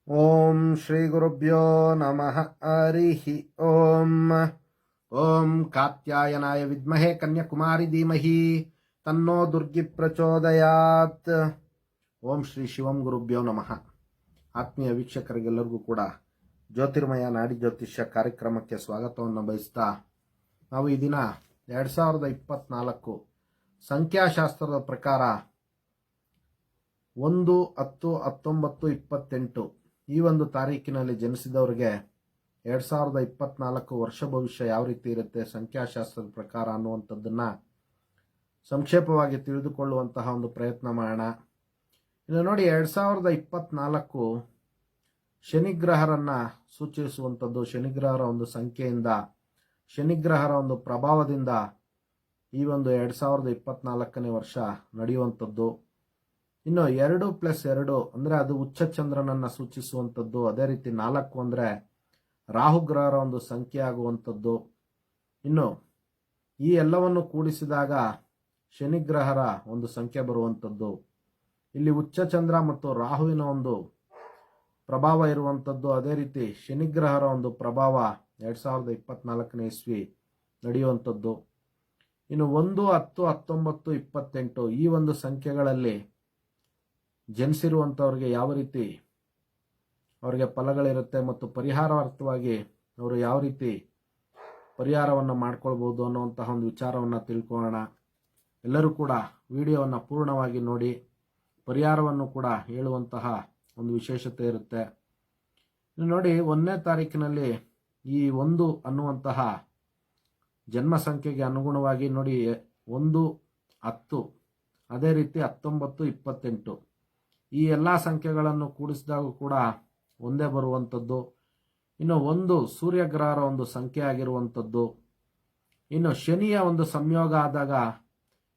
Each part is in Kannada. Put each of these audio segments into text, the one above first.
ಓಂ ಶ್ರೀ ಗುರುಭ್ಯೋ ನಮಃ ಹರಿ ಓಂ. ಓಂ ಕಾತ್ಯಾಯನಾಯ ವಿದ್ಮಹೇ ಕನ್ಯಾಕುಮಾರಿ ಧೀಮಹಿ ತನ್ನೋ ದುರ್ಗಿ ಪ್ರಚೋದಯಾತ್. ಓಂ ಶ್ರೀ ಶಿವಂ ಗುರುಭ್ಯೋ ನಮಃ. ಆತ್ಮೀಯ ವೀಕ್ಷಕರಿಗೆಲ್ಲರಿಗೂ ಕೂಡ ಜ್ಯೋತಿರ್ಮಯ ನಾಡಿ ಜ್ಯೋತಿಷ್ಯ ಕಾರ್ಯಕ್ರಮಕ್ಕೆ ಸ್ವಾಗತವನ್ನು ಬಯಸ್ತಾ, ನಾವು ಈ ದಿನ 2024 ಸಂಖ್ಯಾಶಾಸ್ತ್ರದ ಪ್ರಕಾರ 1, 10, 19, 28 ಈ ಒಂದು ತಾರೀಕಿನಲ್ಲಿ ಜನಿಸಿದವರಿಗೆ 2024 ವರ್ಷ ಭವಿಷ್ಯ ಯಾವ ರೀತಿ ಇರುತ್ತೆ ಸಂಖ್ಯಾಶಾಸ್ತ್ರದ ಪ್ರಕಾರ ಅನ್ನುವಂಥದ್ದನ್ನ ಸಂಕ್ಷೇಪವಾಗಿ ತಿಳಿದುಕೊಳ್ಳುವಂತಹ ಒಂದು ಪ್ರಯತ್ನ ಮಾಡೋಣ. ಇನ್ನು ನೋಡಿ, 2024 ಶನಿಗ್ರಹರನ್ನ ಸೂಚಿಸುವಂಥದ್ದು. ಶನಿಗ್ರಹರ ಒಂದು ಸಂಖ್ಯೆಯಿಂದ, ಶನಿಗ್ರಹರ ಒಂದು ಪ್ರಭಾವದಿಂದ ಈ ಒಂದು 2024ನೇ ವರ್ಷ ನಡೆಯುವಂಥದ್ದು. ಇನ್ನು 2+2 ಅಂದರೆ ಅದು ಉಚ್ಚ ಚಂದ್ರನನ್ನ ಸೂಚಿಸುವಂಥದ್ದು. ಅದೇ ರೀತಿ 4 ಅಂದರೆ ರಾಹುಗ್ರಹರ ಒಂದು ಸಂಖ್ಯೆ ಆಗುವಂಥದ್ದು. ಇನ್ನು ಈ ಎಲ್ಲವನ್ನು ಕೂಡಿಸಿದಾಗ ಶನಿಗ್ರಹರ ಒಂದು ಸಂಖ್ಯೆ ಬರುವಂಥದ್ದು. ಇಲ್ಲಿ ಉಚ್ಚ ಚಂದ್ರ ಮತ್ತು ರಾಹುವಿನ ಒಂದು ಪ್ರಭಾವ ಇರುವಂಥದ್ದು. ಅದೇ ರೀತಿ ಶನಿಗ್ರಹರ ಒಂದು ಪ್ರಭಾವ 2024ನೇ ಇಸ್ವಿ ನಡೆಯುವಂಥದ್ದು. ಇನ್ನು 1, 10, 19, 28 ಈ ಒಂದು ಸಂಖ್ಯೆಗಳಲ್ಲಿ ಜನಿಸಿರುವಂಥವ್ರಿಗೆ ಯಾವ ರೀತಿ ಅವರಿಗೆ ಫಲಗಳಿರುತ್ತೆ ಮತ್ತು ಪರಿಹಾರಾರ್ಥವಾಗಿ ಅವರು ಯಾವ ರೀತಿ ಪರಿಹಾರವನ್ನು ಮಾಡ್ಕೊಳ್ಬೋದು ಅನ್ನುವಂತಹ ಒಂದು ವಿಚಾರವನ್ನು ತಿಳ್ಕೊಳ್ಳೋಣ. ಎಲ್ಲರೂ ಕೂಡ ವಿಡಿಯೋವನ್ನು ಪೂರ್ಣವಾಗಿ ನೋಡಿ, ಪರಿಹಾರವನ್ನು ಕೂಡ ಹೇಳುವಂತಹ ಒಂದು ವಿಶೇಷತೆ ಇರುತ್ತೆ. ಇನ್ನು ನೋಡಿ, 1ನೇ ತಾರೀಕಿನಲ್ಲಿ ಈ 1 ಅನ್ನುವಂತಹ ಜನ್ಮ ಸಂಖ್ಯೆಗೆ ಅನುಗುಣವಾಗಿ ನೋಡಿ 1, 10 ಅದೇ ರೀತಿ 19, 28 ಈ ಎಲ್ಲ ಸಂಖ್ಯೆಗಳನ್ನು ಕೂಡಿಸಿದಾಗ ಕೂಡ ಒಂದೇ ಬರುವಂಥದ್ದು. ಇನ್ನು 1 ಸೂರ್ಯಗ್ರಹರ ಒಂದು ಸಂಖ್ಯೆ ಆಗಿರುವಂಥದ್ದು. ಇನ್ನು ಶನಿಯ ಒಂದು ಸಂಯೋಗ ಆದಾಗ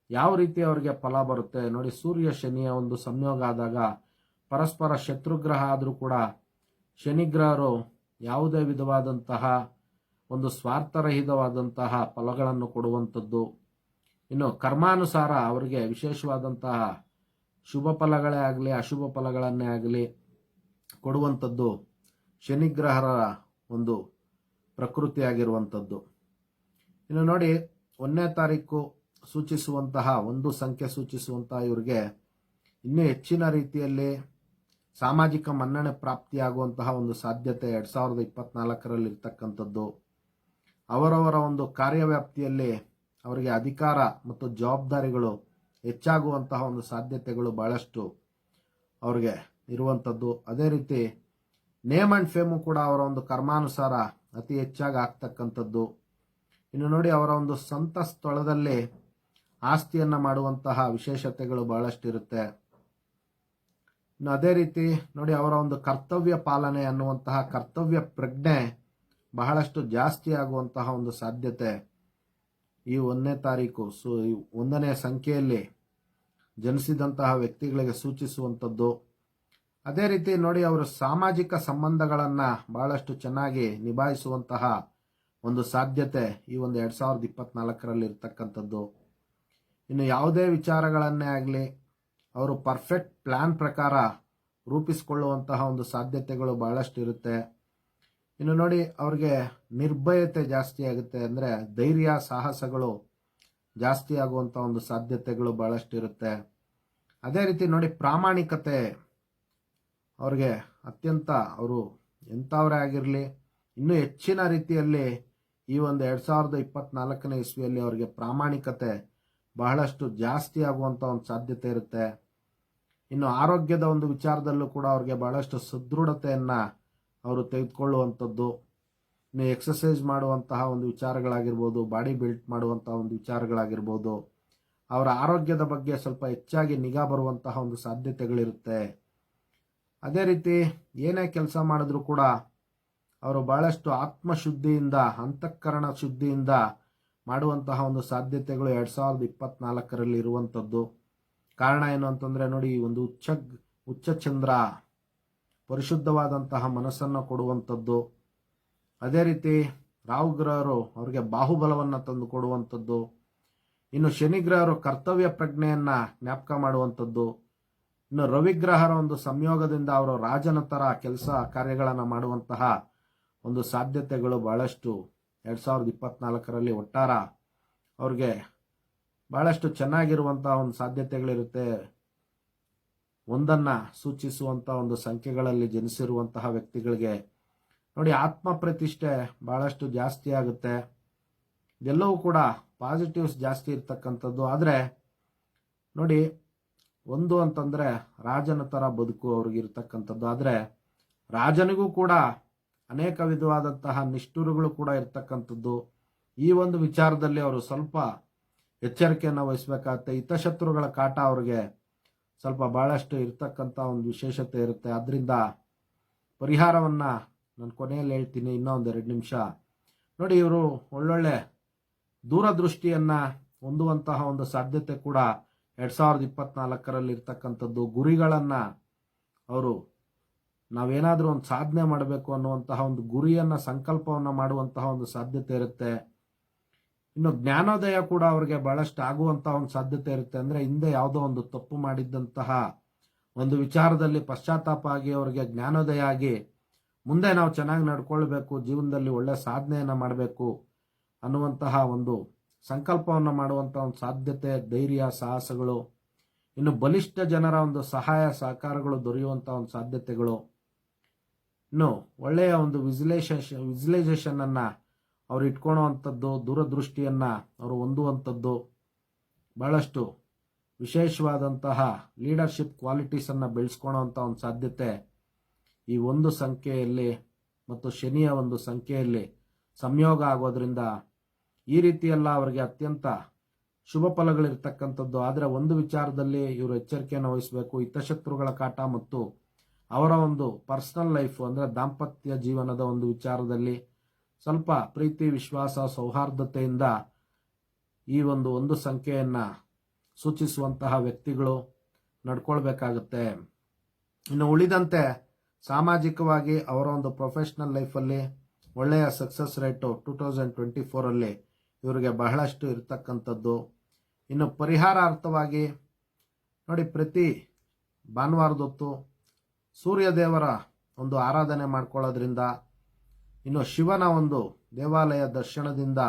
ಯಾವ ರೀತಿ ಅವರಿಗೆ ಫಲ ಬರುತ್ತೆ ನೋಡಿ. ಸೂರ್ಯ ಶನಿಯ ಒಂದು ಸಂಯೋಗ ಆದಾಗ ಪರಸ್ಪರ ಶತ್ರುಗ್ರಹ ಆದರೂ ಕೂಡ ಶನಿಗ್ರಹರು ಯಾವುದೇ ವಿಧವಾದಂತಹ ಒಂದು ಸ್ವಾರ್ಥರಹಿತವಾದಂತಹ ಫಲಗಳನ್ನು ಕೊಡುವಂಥದ್ದು. ಇನ್ನು ಕರ್ಮಾನುಸಾರ ಅವರಿಗೆ ವಿಶೇಷವಾದಂತಹ ಶುಭ ಫಲಗಳೇ ಆಗಲಿ ಅಶುಭ ಫಲಗಳನ್ನೇ ಆಗಲಿ ಕೊಡುವಂಥದ್ದು ಶನಿಗ್ರಹರ ಒಂದು ಪ್ರಕೃತಿಯಾಗಿರುವಂಥದ್ದು. ಇನ್ನು ನೋಡಿ, 1ನೇ ತಾರೀಕು ಸೂಚಿಸುವಂತಹ ಒಂದು ಸಂಖ್ಯೆ ಸೂಚಿಸುವಂತಹ ಇವರಿಗೆ ಇನ್ನೂ ಹೆಚ್ಚಿನ ರೀತಿಯಲ್ಲಿ ಸಾಮಾಜಿಕ ಮನ್ನಣೆ ಪ್ರಾಪ್ತಿಯಾಗುವಂತಹ ಒಂದು ಸಾಧ್ಯತೆ 2024ರಲ್ಲಿ ಇರ್ತಕ್ಕಂಥದ್ದು. ಅವರವರ ಒಂದು ಕಾರ್ಯವ್ಯಾಪ್ತಿಯಲ್ಲಿ ಅವರಿಗೆ ಅಧಿಕಾರ ಮತ್ತು ಜವಾಬ್ದಾರಿಗಳು ಹೆಚ್ಚಾಗುವಂತಹ ಒಂದು ಸಾಧ್ಯತೆಗಳು ಬಹಳಷ್ಟು ಅವ್ರಿಗೆ ಇರುವಂಥದ್ದು. ಅದೇ ರೀತಿ ನೇಮ್ ಅಂಡ್ ಫೇಮು ಕೂಡ ಅವರ ಒಂದು ಕರ್ಮಾನುಸಾರ ಅತಿ ಹೆಚ್ಚಾಗಿ ಆಗ್ತಕ್ಕಂಥದ್ದು. ಇನ್ನು ನೋಡಿ, ಅವರ ಒಂದು ಸ್ವಂತ ಸ್ಥಳದಲ್ಲಿ ಆಸ್ತಿಯನ್ನ ಮಾಡುವಂತಹ ವಿಶೇಷತೆಗಳು ಬಹಳಷ್ಟು ಇರುತ್ತೆ. ಇನ್ನು ಅದೇ ರೀತಿ ನೋಡಿ, ಅವರ ಒಂದು ಕರ್ತವ್ಯ ಪಾಲನೆ ಅನ್ನುವಂತಹ ಕರ್ತವ್ಯ ಪ್ರಜ್ಞೆ ಬಹಳಷ್ಟು ಜಾಸ್ತಿ ಆಗುವಂತಹ ಒಂದು ಸಾಧ್ಯತೆ ಈ 1ನೇ ತಾರೀಕು 1ನೇ ಸಂಖ್ಯೆಯಲ್ಲಿ ಜನಿಸಿದಂತಹ ವ್ಯಕ್ತಿಗಳಿಗೆ ಸೂಚಿಸುವಂಥದ್ದು. ಅದೇ ರೀತಿ ನೋಡಿ, ಅವರು ಸಾಮಾಜಿಕ ಸಂಬಂಧಗಳನ್ನ ಬಹಳಷ್ಟು ಚೆನ್ನಾಗಿ ನಿಭಾಯಿಸುವಂತಹ ಒಂದು ಸಾಧ್ಯತೆ ಈ ಒಂದು 2024ರಲ್ಲಿ ಇರ್ತಕ್ಕಂಥದ್ದು. ಇನ್ನು ಯಾವುದೇ ವಿಚಾರಗಳನ್ನೇ ಆಗಲಿ ಅವರು ಪರ್ಫೆಕ್ಟ್ ಪ್ಲಾನ್ ಪ್ರಕಾರ ರೂಪಿಸಿಕೊಳ್ಳುವಂತಹ ಒಂದು ಸಾಧ್ಯತೆಗಳು ಬಹಳಷ್ಟು ಇರುತ್ತೆ. ಇನ್ನು ನೋಡಿ, ಅವ್ರಿಗೆ ನಿರ್ಭಯತೆ ಜಾಸ್ತಿ ಆಗುತ್ತೆ. ಅಂದರೆ ಧೈರ್ಯ ಸಾಹಸಗಳು ಜಾಸ್ತಿ ಆಗುವಂಥ ಒಂದು ಸಾಧ್ಯತೆಗಳು ಬಹಳಷ್ಟು ಇರುತ್ತೆ. ಅದೇ ರೀತಿ ನೋಡಿ, ಪ್ರಾಮಾಣಿಕತೆ ಅವ್ರಿಗೆ ಅತ್ಯಂತ, ಅವರು ಎಂಥವರೇ ಆಗಿರಲಿ ಇನ್ನೂ ಹೆಚ್ಚಿನ ರೀತಿಯಲ್ಲಿ ಈ ಒಂದು 2024ನೇ ಇಸ್ವಿಯಲ್ಲಿ ಅವರಿಗೆ ಪ್ರಾಮಾಣಿಕತೆ ಬಹಳಷ್ಟು ಜಾಸ್ತಿ ಆಗುವಂಥ ಒಂದು ಸಾಧ್ಯತೆ ಇರುತ್ತೆ. ಇನ್ನು ಆರೋಗ್ಯದ ಒಂದು ವಿಚಾರದಲ್ಲೂ ಕೂಡ ಅವ್ರಿಗೆ ಬಹಳಷ್ಟು ಸದೃಢತೆಯನ್ನ ಅವರು ತೆಗೆದುಕೊಳ್ಳುವಂಥದ್ದು. ಇನ್ನು ಎಕ್ಸಸೈಸ್ ಮಾಡುವಂತಹ ಒಂದು ವಿಚಾರಗಳಾಗಿರ್ಬೋದು, ಬಾಡಿ ಬಿಲ್ಟ್ ಮಾಡುವಂತಹ ಒಂದು ವಿಚಾರಗಳಾಗಿರ್ಬೋದು, ಅವರ ಆರೋಗ್ಯದ ಬಗ್ಗೆ ಸ್ವಲ್ಪ ಹೆಚ್ಚಾಗಿ ನಿಗಾ ಬರುವಂತಹ ಒಂದು ಸಾಧ್ಯತೆಗಳಿರುತ್ತೆ. ಅದೇ ರೀತಿ ಏನೇ ಕೆಲಸ ಮಾಡಿದ್ರೂ ಕೂಡ ಅವರು ಬಹಳಷ್ಟು ಆತ್ಮಶುದ್ಧಿಯಿಂದ, ಅಂತಃಕರಣ ಶುದ್ಧಿಯಿಂದ ಮಾಡುವಂತಹ ಒಂದು ಸಾಧ್ಯತೆಗಳು 2024ರಲ್ಲಿ ಇರುವಂಥದ್ದು. ಕಾರಣ ಏನು ಅಂತಂದ್ರೆ ನೋಡಿ, ಒಂದು ಉಚ್ಚ ಚಂದ್ರ ಪರಿಶುದ್ಧವಾದಂತಹ ಮನಸ್ಸನ್ನು ಕೊಡುವಂಥದ್ದು. ಅದೇ ರೀತಿ ರಾಹುಗ್ರಹರು ಅವರಿಗೆ ಬಾಹುಬಲವನ್ನು ತಂದು ಕೊಡುವಂಥದ್ದು. ಇನ್ನು ಶನಿಗ್ರಹರು ಕರ್ತವ್ಯ ಪ್ರಜ್ಞೆಯನ್ನ ಜ್ಞಾಪಕ ಮಾಡುವಂಥದ್ದು. ಇನ್ನು ರವಿಗ್ರಹರ ಒಂದು ಸಂಯೋಗದಿಂದ ಅವರು ರಾಜನ ತರ ಕೆಲಸ ಕಾರ್ಯಗಳನ್ನು ಮಾಡುವಂತಹ ಒಂದು ಸಾಧ್ಯತೆಗಳು ಬಹಳಷ್ಟು 2024ರಲ್ಲಿ ಒಟ್ಟಾರ ಅವ್ರಿಗೆ ಬಹಳಷ್ಟು ಚೆನ್ನಾಗಿರುವಂತಹ ಒಂದು ಸಾಧ್ಯತೆಗಳಿರುತ್ತೆ. ಒಂದನ್ನ ಸೂಚಿಸುವಂತಹ ಒಂದು ಸಂಖ್ಯೆಗಳಲ್ಲಿ ಜನಿಸಿರುವಂತಹ ವ್ಯಕ್ತಿಗಳಿಗೆ ನೋಡಿ ಆತ್ಮ ಪ್ರತಿಷ್ಠೆ ಬಹಳಷ್ಟು ಜಾಸ್ತಿ ಆಗುತ್ತೆ. ಇದೆಲ್ಲವೂ ಕೂಡ ಪಾಸಿಟಿವ್ಸ್ ಜಾಸ್ತಿ ಇರ್ತಕ್ಕಂಥದ್ದು. ಆದರೆ ನೋಡಿ ಒಂದು ಅಂತಂದ್ರೆ ರಾಜನ ತರ ಬದುಕು ಅವ್ರಿಗಿರ್ತಕ್ಕಂಥದ್ದು. ಆದರೆ ರಾಜನಿಗೂ ಕೂಡ ಅನೇಕ ವಿಧವಾದಂತಹ ನಿಷ್ಠುರಗಳು ಕೂಡ ಇರ್ತಕ್ಕಂಥದ್ದು. ಈ ಒಂದು ವಿಚಾರದಲ್ಲಿ ಅವರು ಸ್ವಲ್ಪ ಎಚ್ಚರಿಕೆಯನ್ನು ವಹಿಸಬೇಕಾಗತ್ತೆ. ಹಿತಶತ್ರುಗಳ ಕಾಟ ಅವ್ರಿಗೆ ಸ್ವಲ್ಪ ಬಹಳಷ್ಟು ಇರ್ತಕ್ಕಂಥ ಒಂದು ವಿಶೇಷತೆ ಇರುತ್ತೆ. ಅದರಿಂದ ಪರಿಹಾರವನ್ನ ನಾನು ಕೊನೆಯಲ್ಲಿ ಹೇಳ್ತೀನಿ. ಇನ್ನೊಂದು 2 ನಿಮಿಷ ನೋಡಿ, ಇವರು ಒಳ್ಳೊಳ್ಳೆ ದೂರದೃಷ್ಟಿಯನ್ನ ಹೊಂದುವಂತಹ ಒಂದು ಸಾಧ್ಯತೆ ಕೂಡ 2024ರಲ್ಲಿ ಇರ್ತಕ್ಕಂಥದ್ದು. ಗುರಿಗಳನ್ನ ಅವರು ನಾವೇನಾದ್ರೂ ಒಂದು ಸಾಧನೆ ಮಾಡಬೇಕು ಅನ್ನುವಂತಹ ಒಂದು ಗುರಿಯನ್ನ ಸಂಕಲ್ಪವನ್ನ ಮಾಡುವಂತಹ ಒಂದು ಸಾಧ್ಯತೆ ಇರುತ್ತೆ. ಇನ್ನು ಜ್ಞಾನೋದಯ ಕೂಡ ಅವರಿಗೆ ಬಹಳಷ್ಟು ಆಗುವಂತಹ ಒಂದು ಸಾಧ್ಯತೆ ಇರುತ್ತೆ. ಅಂದ್ರೆ ಹಿಂದೆ ಯಾವುದೋ ಒಂದು ತಪ್ಪು ಮಾಡಿದ್ದಂತಹ ಒಂದು ವಿಚಾರದಲ್ಲಿ ಪಶ್ಚಾತ್ತಾಪ ಆಗಿ ಅವರಿಗೆ ಜ್ಞಾನೋದಯ ಆಗಿ ಮುಂದೆ ನಾವು ಚೆನ್ನಾಗಿ ನಡ್ಕೊಳ್ಬೇಕು, ಜೀವನದಲ್ಲಿ ಒಳ್ಳೆ ಸಾಧನೆಯನ್ನ ಮಾಡಬೇಕು ಅನ್ನುವಂತಹ ಒಂದು ಸಂಕಲ್ಪವನ್ನು ಮಾಡುವಂತಹ ಒಂದು ಸಾಧ್ಯತೆ, ಧೈರ್ಯ, ಸಾಹಸಗಳು, ಇನ್ನು ಬಲಿಷ್ಠ ಜನರ ಒಂದು ಸಹಾಯ ಸಹಕಾರಗಳು ದೊರೆಯುವಂತಹ ಒಂದು ಸಾಧ್ಯತೆಗಳು, ಇನ್ನು ಒಳ್ಳೆಯ ಒಂದು ವಿಜುವಲೈಸೇಷನ್ ಅನ್ನ ಅವ್ರು ಇಟ್ಕೊಳ್ಳುವಂಥದ್ದು, ದೂರದೃಷ್ಟಿಯನ್ನ ಅವರು ಹೊಂದುವಂಥದ್ದು, ಬಹಳಷ್ಟು ವಿಶೇಷವಾದಂತಹ ಲೀಡರ್ಶಿಪ್ ಕ್ವಾಲಿಟೀಸ್ ಅನ್ನ ಬೆಳೆಸ್ಕೊಳ್ಳುವಂಥ ಒಂದು ಸಾಧ್ಯತೆ ಈ ಒಂದು ಸಂಖ್ಯೆಯಲ್ಲಿ ಮತ್ತು ಶನಿಯ ಒಂದು ಸಂಖ್ಯೆಯಲ್ಲಿ ಸಂಯೋಗ ಆಗೋದ್ರಿಂದ ಈ ರೀತಿಯೆಲ್ಲ ಅವರಿಗೆ ಅತ್ಯಂತ ಶುಭ ಫಲಗಳಿರ್ತಕ್ಕಂಥದ್ದು. ಆದರೆ ಒಂದು ವಿಚಾರದಲ್ಲಿ ಇವರು ಎಚ್ಚರಿಕೆಯನ್ನು ವಹಿಸಬೇಕು. ಹಿತಶತ್ರುಗಳ ಕಾಟ ಮತ್ತು ಅವರ ಒಂದು ಪರ್ಸನಲ್ ಲೈಫ್ ಅಂದ್ರೆ ದಾಂಪತ್ಯ ಜೀವನದ ಒಂದು ವಿಚಾರದಲ್ಲಿ ಸ್ವಲ್ಪ ಪ್ರೀತಿ, ವಿಶ್ವಾಸ, ಸೌಹಾರ್ದತೆಯಿಂದ ಈ ಒಂದು ಸಂಖ್ಯೆಯನ್ನ ಸೂಚಿಸುವಂತಹ ವ್ಯಕ್ತಿಗಳು ನಡ್ಕೊಳ್ಬೇಕಾಗುತ್ತೆ. ಇನ್ನು ಉಳಿದಂತೆ ಸಾಮಾಜಿಕವಾಗಿ ಅವರ ಒಂದು ಪ್ರೊಫೆಷನಲ್ ಲೈಫಲ್ಲಿ ಒಳ್ಳೆಯ ಸಕ್ಸಸ್ ರೇಟು 2024ರಲ್ಲಿ ಇವರಿಗೆ ಬಹಳಷ್ಟು ಇರತಕ್ಕಂಥದ್ದು. ಇನ್ನು ಪರಿಹಾರಾರ್ಥವಾಗಿ ನೋಡಿ, ಪ್ರತಿ ಭಾನುವಾರದೊತ್ತು ಸೂರ್ಯದೇವರ ಒಂದು ಆರಾಧನೆ ಮಾಡ್ಕೊಳ್ಳೋದ್ರಿಂದ, ಇನ್ನು ಶಿವನ ಒಂದು ದೇವಾಲಯ ದರ್ಶನದಿಂದ,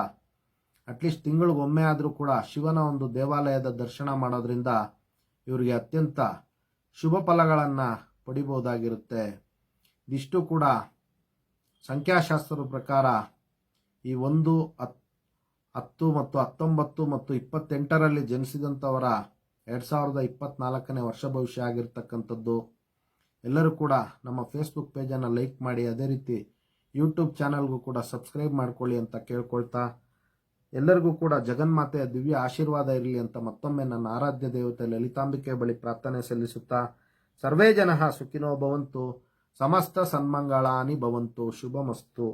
ಅಟ್ಲೀಸ್ಟ್ ತಿಂಗಳಿಗೊಮ್ಮೆ ಆದರೂ ಕೂಡ ಶಿವನ ಒಂದು ದೇವಾಲಯದ ದರ್ಶನ ಮಾಡೋದ್ರಿಂದ ಇವರಿಗೆ ಅತ್ಯಂತ ಶುಭ ಫಲಗಳನ್ನು ಪಡಿಬಹುದಾಗಿರುತ್ತೆ. ಇದಿಷ್ಟು ಕೂಡ ಸಂಖ್ಯಾಶಾಸ್ತ್ರದ ಪ್ರಕಾರ ಈ 1, 10 ಮತ್ತು 19 ಮತ್ತು 28ರಲ್ಲಿ ಜನಿಸಿದಂಥವರ 2024ನೇ ವರ್ಷ ಭವಿಷ್ಯ ಆಗಿರ್ತಕ್ಕಂಥದ್ದು. ಎಲ್ಲರೂ ಕೂಡ ನಮ್ಮ ಫೇಸ್ಬುಕ್ ಪೇಜನ್ನು ಲೈಕ್ ಮಾಡಿ, ಅದೇ ರೀತಿ ಯೂಟ್ಯೂಬ್ ಚಾನಲ್ಗೂ ಕೂಡ ಸಬ್ಸ್ಕ್ರೈಬ್ ಮಾಡ್ಕೊಳ್ಳಿ ಅಂತ ಕೇಳ್ಕೊಳ್ತಾ, ಎಲ್ಲರಿಗೂ ಕೂಡ ಜಗನ್ಮಾತೆಯ ದಿವ್ಯ ಆಶೀರ್ವಾದ ಇರಲಿ ಅಂತ ಮತ್ತೊಮ್ಮೆ ನನ್ನ ಆರಾಧ್ಯ ದೇವತೆ ಲಲಿತಾಂಬಿಕೆ ಬಳಿ ಪ್ರಾರ್ಥನೆ ಸಲ್ಲಿಸುತ್ತಾ, ಸರ್ವೇ ಜನಃ ಸುಖಿನೋ ಭವಂತು, ಸಮಸ್ತ ಸನ್ಮಂಗಳಾನಿ ಭವಂತು, ಶುಭಮಸ್ತು.